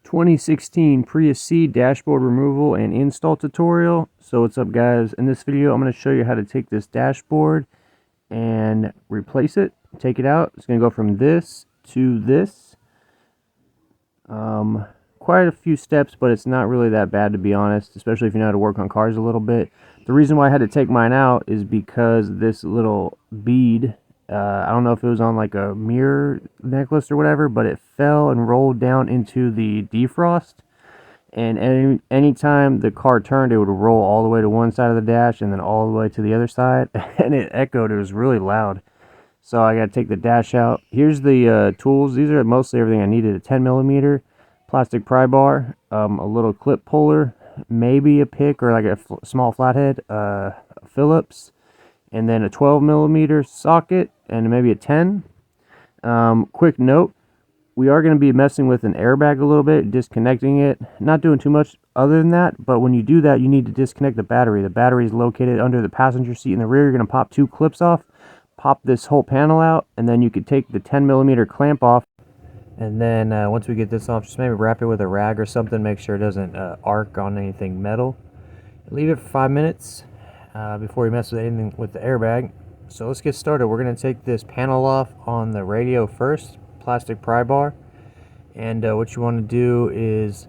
2016 Prius C dashboard removal and install tutorial. So what's up guys, in this video I'm going to show you how to take this dashboard and replace it, take it out. It's going to go from this to this. Quite a few steps, but it's not really that bad to be honest, especially if you know how to work on cars a little bit. The reason why I had to take mine out is because this little bead, I don't know if it was on like a mirror necklace or whatever, but it fell and rolled down into the defrost. And anytime the car turned, it would roll all the way to one side of the dash and then all the way to the other side. And it echoed. It was really loud. So I got to take the dash out. Here's the tools. These are mostly everything I needed. A 10mm plastic pry bar, a little clip puller, maybe a pick or like a small flathead, Phillips, and then a 12mm socket and maybe a 10. Quick note, we are going to be messing with an airbag a little bit, disconnecting it, not doing too much other than that, but when you do that you need to disconnect the battery. The battery is located under the passenger seat in the rear. You're going to pop two clips off, pop this whole panel out, and then you could take the 10mm clamp off. And then once we get this off, just maybe wrap it with a rag or something, make sure it doesn't arc on anything metal. Leave it for 5 minutes before you mess with anything with the airbag. So let's get started. We're going to take this panel off on the radio first, plastic pry bar. And what you want to do is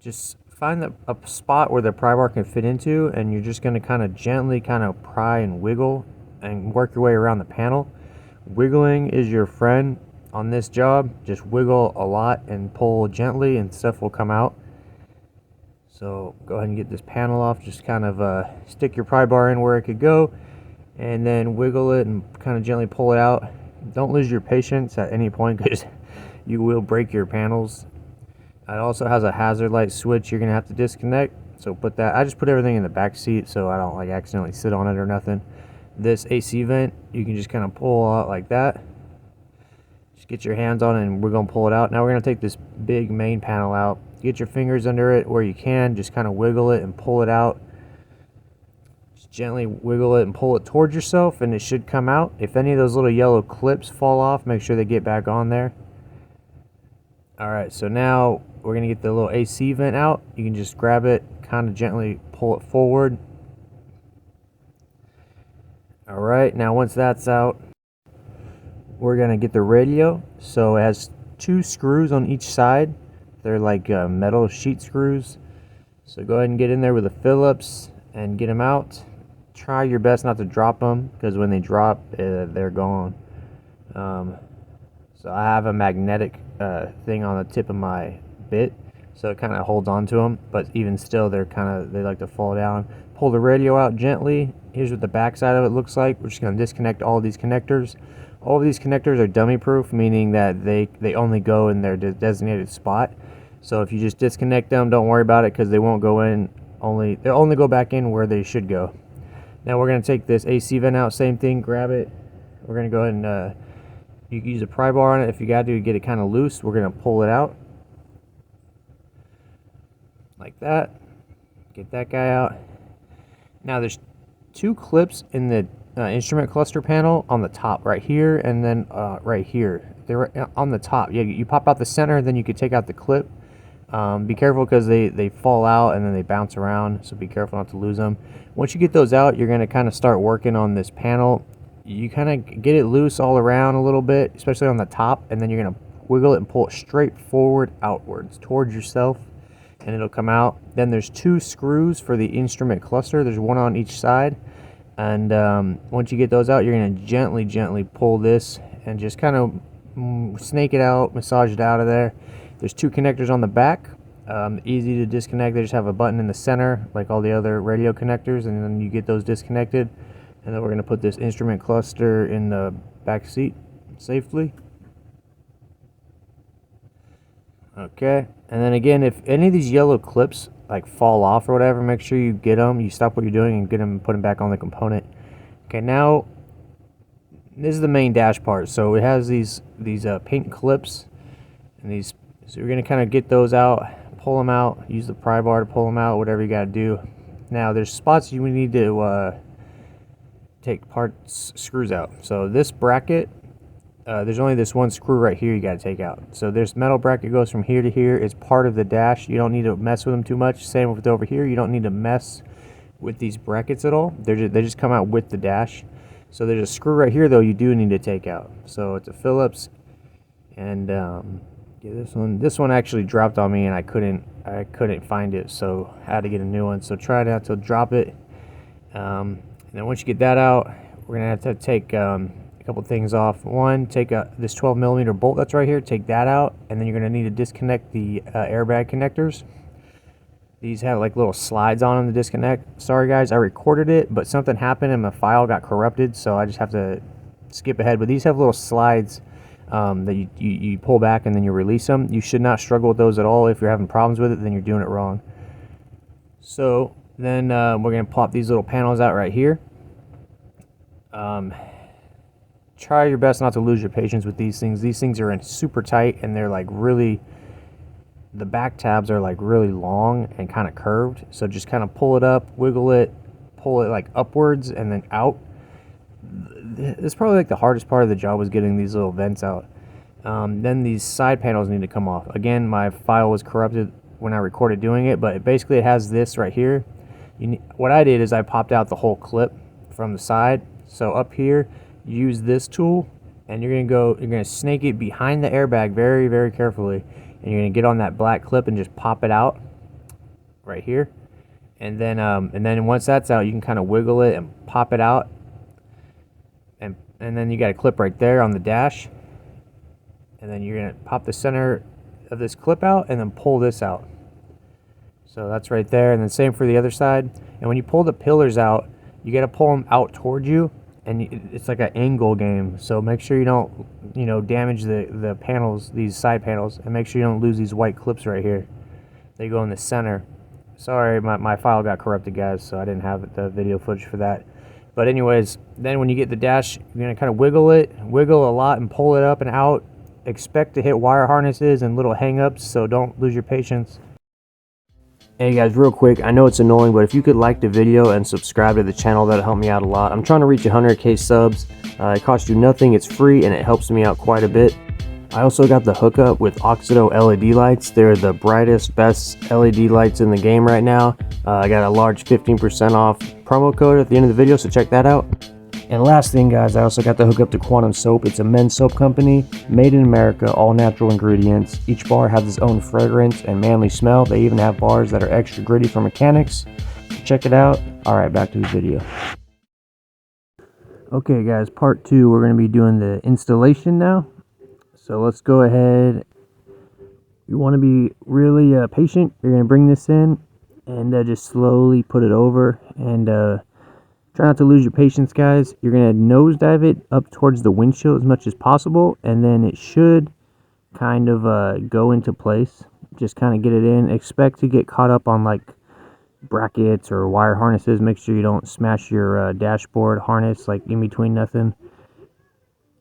just find a spot where the pry bar can fit into, and you're just going to kind of gently pry and wiggle and work your way around the panel. Wiggling is your friend on this job. Just wiggle a lot and pull gently and stuff will come out. So go ahead and get this panel off. Just kind of stick your pry bar in where it could go and then wiggle it and kind of gently pull it out. Don't lose your patience at any point because you will break your panels. It also has a hazard light switch you're gonna have to disconnect, so put that. I just put everything in the back seat so I don't like accidentally sit on it or nothing. This AC vent you can just kind of pull out like that. Just get your hands on it and we're going to pull it out. Now we're going to take this big main panel out. Get your fingers under it where you can. Just kind of wiggle it and pull it out. Just gently wiggle it and pull it towards yourself and it should come out. If any of those little yellow clips fall off, make sure they get back on there. Alright, so now we're going to get the little AC vent out. You can just grab it, kind of gently pull it forward. Alright, now once that's out, we're going to get the radio. So it has two screws on each side. They're like metal sheet screws. So go ahead and get in there with a Phillips and get them out. Try your best not to drop them because when they drop, they're gone. So I have a magnetic thing on the tip of my bit, so it kind of holds on to them, but even still they like to fall down. Pull the radio out gently. Here's what the back side of it looks like. We're just going to disconnect all of these connectors. All of these connectors are dummy proof, meaning that they only go in their designated spot. So if you just disconnect them, don't worry about it because they won't go in, they'll only go back in where they should go. Now we're going to take this AC vent out, same thing, grab it. We're going to go ahead and you can use a pry bar on it if you got to get it kind of loose. We're going to pull it out like that. Get that guy out. Now there's two clips in the instrument cluster panel on the top right here and then right here. They're on the top. Yeah, you pop out the center, then you could take out the clip. Be careful because they fall out and then they bounce around, so be careful not to lose them. Once you get those out, you're going to kind of start working on this panel. You kind of get it loose all around a little bit, especially on the top, and then you're going to wiggle it and pull it straight forward outwards towards yourself and it'll come out. Then there's two screws for the instrument cluster. There's one on each side. And once you get those out, you're going to gently pull this and just kind of snake it out, massage it out of there. There's two connectors on the back, easy to disconnect. They just have a button in the center like all the other radio connectors, and then you get those disconnected. And then we're going to put this instrument cluster in the back seat safely. Okay, and then again, if any of these yellow clips like fall off or whatever, make sure you get them, you stop what you're doing and get them and put them back on the component. Okay, now this is the main dash part. So it has these paint clips and these, so you're going to kind of get those out, pull them out, use the pry bar to pull them out, whatever you got to do. Now there's spots you need to take screws out. So this bracket there's only this one screw right here you got to take out. So this metal bracket goes from here to here. It's part of the dash. You don't need to mess with them too much. Same with over here. You don't need to mess with these brackets at all. They just come out with the dash. So there's a screw right here though you do need to take out. So it's a Phillips, and yeah, this one actually dropped on me and I couldn't find it, so I had to get a new one. So try not to drop it. And then once you get that out, we're gonna have to take a couple things off. One, take this 12mm bolt that's right here, take that out, and then you're gonna need to disconnect the airbag connectors. These have like little slides on them to disconnect. Sorry guys, I recorded it, but something happened and my file got corrupted, so I just have to skip ahead. But these have little slides that you pull back and then you release them. You should not struggle with those at all. If you're having problems with it, then you're doing it wrong. So then we're going to pop these little panels out right here. Try your best not to lose your patience with these things. These things are in super tight, and they're like really, the back tabs are like really long and kind of curved. So just kind of pull it up, wiggle it, pull it like upwards and then out. It's probably like the hardest part of the job was getting these little vents out. Then these side panels need to come off. Again, my file was corrupted when I recorded doing it, but basically it has this right here. What I did is I popped out the whole clip from the side. So up here, use this tool, and you're gonna snake it behind the airbag very, very carefully, and you're gonna get on that black clip and just pop it out right here. And then once that's out, you can kind of wiggle it and pop it out. And then you got a clip right there on the dash, and then you're gonna pop the center of this clip out and then pull this out. So that's right there, and then same for the other side. And when you pull the pillars out, you got to pull them out towards you, and it's like an angle game. So make sure you don't damage the panels, these side panels, and make sure you don't lose these white clips right here. They go in the center. Sorry, my file got corrupted, guys, so I didn't have the video footage for that. But anyways, then when you get the dash, you're going to kind of wiggle a lot and pull it up and out. Expect to hit wire harnesses and little hang-ups, so don't lose your patience. Hey guys, real quick, I know it's annoying, but if you could like the video and subscribe to the channel, that'll help me out a lot. I'm trying to reach 100K subs. It costs you nothing, it's free, and it helps me out quite a bit. I also got the hookup with AUXITO LED lights. They're the brightest, best LED lights in the game right now. I got a large 15% off promo code at the end of the video, so check that out. And last thing, guys, I also got the hookup to Quantum Soap. It's a men's soap company, made in America, all natural ingredients. Each bar has its own fragrance and manly smell. They even have bars that are extra gritty for mechanics. So check it out. All right, back to the video. Okay, guys, part 2. We're going to be doing the installation now. So let's go ahead. You want to be really patient. You're going to bring this in and just slowly put it over, and try not to lose your patience, guys. You're going to nosedive it up towards the windshield as much as possible, and then it should kind of go into place. Just kind of get it in. Expect to get caught up on like brackets or wire harnesses. Make sure you don't smash your dashboard harness like in between nothing.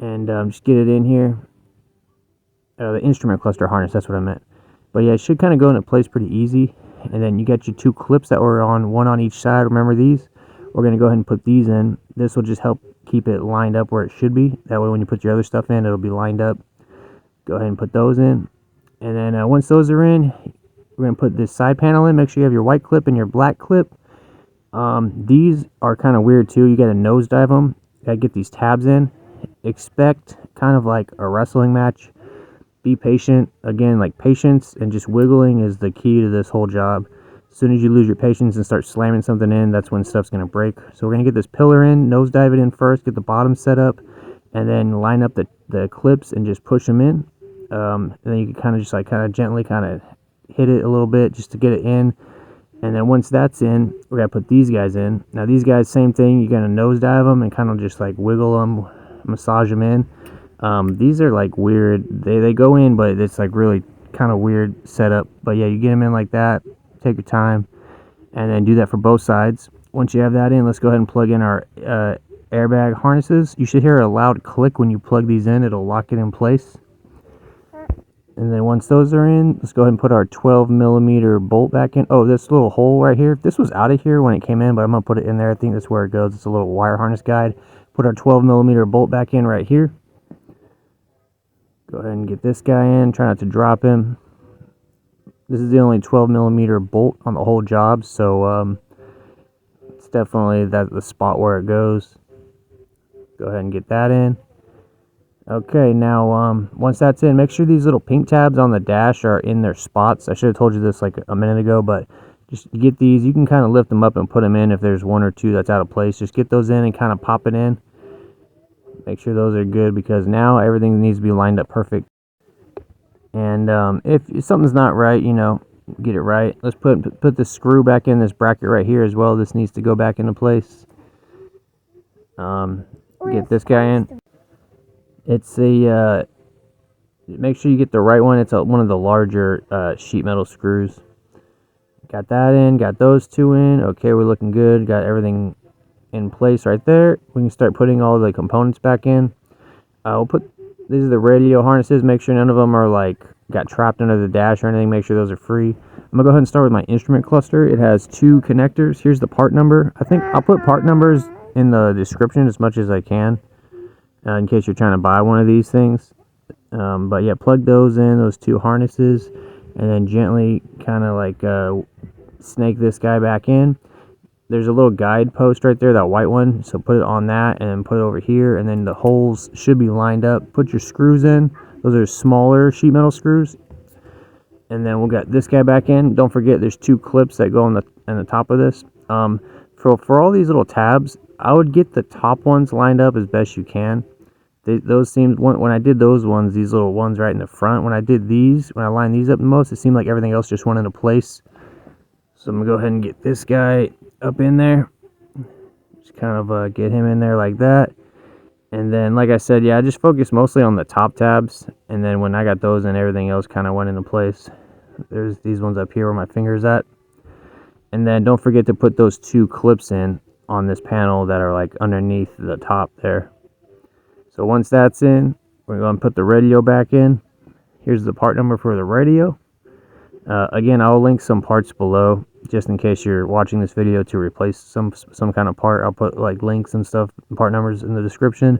And just get it in here. The instrument cluster harness, that's what I meant. But yeah, it should kind of go into place pretty easy. And then you got your 2 clips that were on, one on each side. Remember these? We're going to go ahead and put these in. This will just help keep it lined up where it should be. That way when you put your other stuff in, it'll be lined up. Go ahead and put those in. And then once those are in, we're going to put this side panel in. Make sure you have your white clip and your black clip. These are kind of weird too. You got to nosedive them. Got to get these tabs in. Expect kind of like a wrestling match. Be patient. Again, like patience and just wiggling is the key to this whole job. As soon as you lose your patience and start slamming something in, that's when stuff's going to break. So we're going to get this pillar in, nosedive it in first, get the bottom set up, and then line up the clips and just push them in. And then you can kind of just like gently hit it a little bit just to get it in. And then once that's in, we're going to put these guys in. Now these guys, same thing. You're going to nosedive them and kind of just like wiggle them, massage them in. These are like weird. They go in, but it's like really kind of weird setup. But yeah, you get them in like that. Take your time, and then do that for both sides. Once you have that in, let's go ahead and plug in our airbag harnesses. You should hear a loud click when you plug these in. It'll lock it in place. And then once those are in, let's go ahead and put our 12mm bolt back in. Oh, this little hole right here. This was out of here when it came in, but I'm going to put it in there. I think that's where it goes. It's a little wire harness guide. Put our 12mm bolt back in right here. Go ahead and get this guy in. Try not to drop him. This is the only 12mm bolt on the whole job, so it's definitely the spot where it goes. Go ahead and get that in. Okay, now once that's in, make sure these little pink tabs on the dash are in their spots. I should have told you this like a minute ago, but just get these. You can kind of lift them up and put them in if there's one or two that's out of place. Just get those in and kind of pop it in. Make sure those are good, because now everything needs to be lined up perfect. And if something's not right, you know, get it right. Let's put the screw back in this bracket right here as well. This needs to go back into place. Get this guy in. It's a make sure you get the right one. It's one of the larger sheet metal screws. Got that in. Got those two in. Okay, we're looking good. Got everything in place right there. We can start putting all the components back in. We'll put these are the radio harnesses. Make sure none of them are like got trapped under the dash or anything. Make sure those are free. I'm gonna go ahead and start with my instrument cluster. It has 2 connectors. Here's the part number. I think I'll put part numbers in the description as much as I can, in case you're trying to buy one of these things. But yeah, plug those in, those 2 harnesses, and then gently kind of like snake this guy back in. There's a little guide post right there, that white one, so put it on that and put it over here, and then the holes should be lined up. Put your screws in. Those are smaller sheet metal screws. And then we'll get this guy back in. Don't forget there's 2 clips that go on the top of this. For all these little tabs, I would get the top ones lined up as best you can. Those seemed, when I did those ones, these little ones right in the front, when I did these, when I lined these up the most, it seemed like everything else just went into place. So I'm gonna go ahead and get this guy up in there. Just kind of get him in there like that. And then, like I said, yeah, I just focused mostly on the top tabs. And then when I got those in, everything else kind of went into place. There's these ones up here where my finger's at. And then don't forget to put those 2 clips in on this panel that are like underneath the top there. So once that's in, we're going to put the radio back in. Here's the part number for the radio. Again, I'll link some parts below just in case you're watching this video to replace some kind of part. I'll put like links and stuff, part numbers in the description.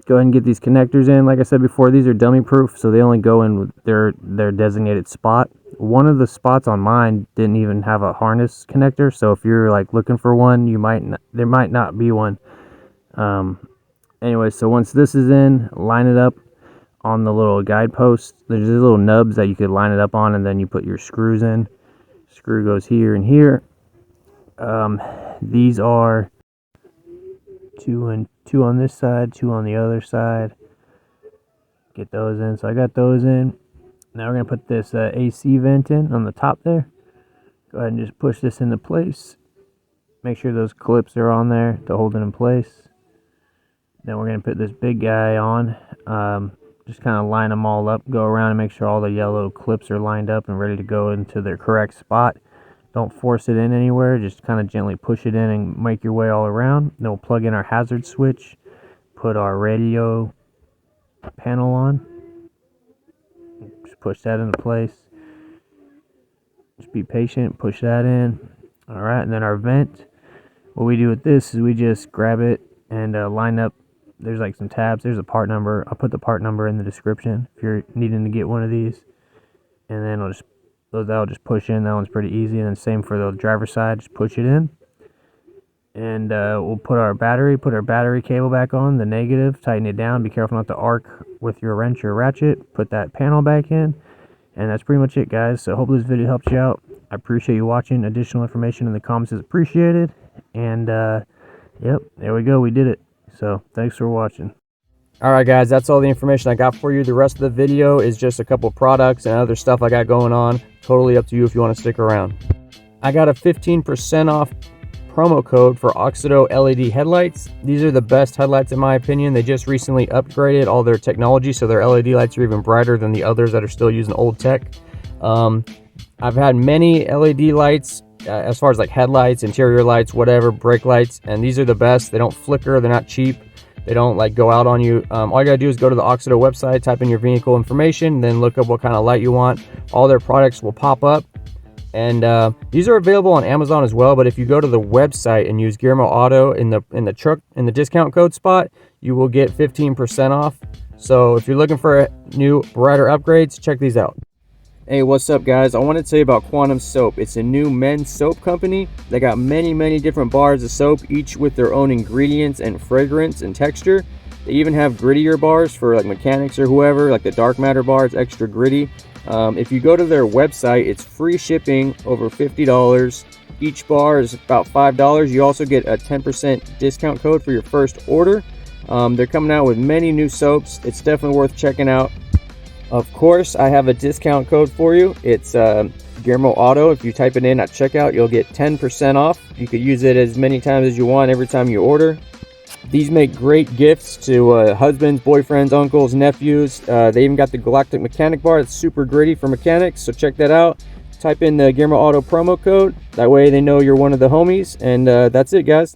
Go ahead and get these connectors in. Like I said before, these are dummy proof, so they only go in with their designated spot. One of the spots on mine didn't even have a harness connector, so if you're like looking for one, there might not be one. Anyway, so once this is in, line it up on the little guidepost. There's these little nubs that you could line it up on, and then you put your screws in. Screw goes here and here. These are 2 on this side, 2 on the other side. Get those in. So I got those in. Now we're going to put this AC vent in on the top there. Go ahead and just push this into place. Make sure those clips are on there to hold it in place. Then we're going to put this big guy on. Just kind of line them all up. Go around and make sure all the yellow clips are lined up and ready to go into their correct spot. Don't force it in anywhere. Just kind of gently push it in and make your way all around. Then we'll plug in our hazard switch. Put our radio panel on. Just push that into place. Just be patient. Push that in. Alright, and then our vent. What we do with this is we just grab it and line up. There's like some tabs. There's a part number. I'll put the part number in the description if you're needing to get one of these. And then that'll just push in. That one's pretty easy. And then same for the driver's side. Just push it in. And we'll put our battery cable back on, the negative. Tighten it down. Be careful not to arc with your wrench or ratchet. Put that panel back in. And that's pretty much it, guys. So hopefully this video helps you out. I appreciate you watching. Additional information in the comments is appreciated. And yep, there we go. We did it. So thanks for watching. Alright guys, that's all the information I got for you. The rest of the video is just a couple products and other stuff I got going on. Totally up to you if you want to stick around. I got a 15% off promo code for AUXITO LED headlights. These are the best headlights in my opinion. They just recently upgraded all their technology, so their LED lights are even brighter than the others that are still using old tech. I've had many LED lights as far as like headlights, interior lights, whatever, brake lights, and these are the best. They don't flicker, they're not cheap, they don't like go out on you. All you gotta do is go to the AUXITO website, type in your vehicle information, then look up what kind of light you want. All their products will pop up, and these are available on Amazon as well. But if you go to the website and use GearmoAuto in the discount code spot, you will get 15% off. So if you're looking for new brighter upgrades, check these out. Hey, what's up guys? I want to tell you about Quantum Soap. It's a new men's soap company. They got many different bars of soap, each with their own ingredients and fragrance and texture. They even have grittier bars for like mechanics or whoever, like the dark matter bar is extra gritty. If you go to their website, it's free shipping over $50. Each bar is about $5. You also get a 10% discount code for your first order. They're coming out with many new soaps. It's definitely worth checking out. Of course, I have a discount code for you. It's GearmoAuto. If you type it in at checkout, you'll get 10% off. You could use it as many times as you want every time you order. These make great gifts to husbands, boyfriends, uncles, nephews. They even got the Galactic Mechanic bar. It's super gritty for mechanics, so check that out. Type in the GearmoAuto promo code. That way they know you're one of the homies. And that's it, guys.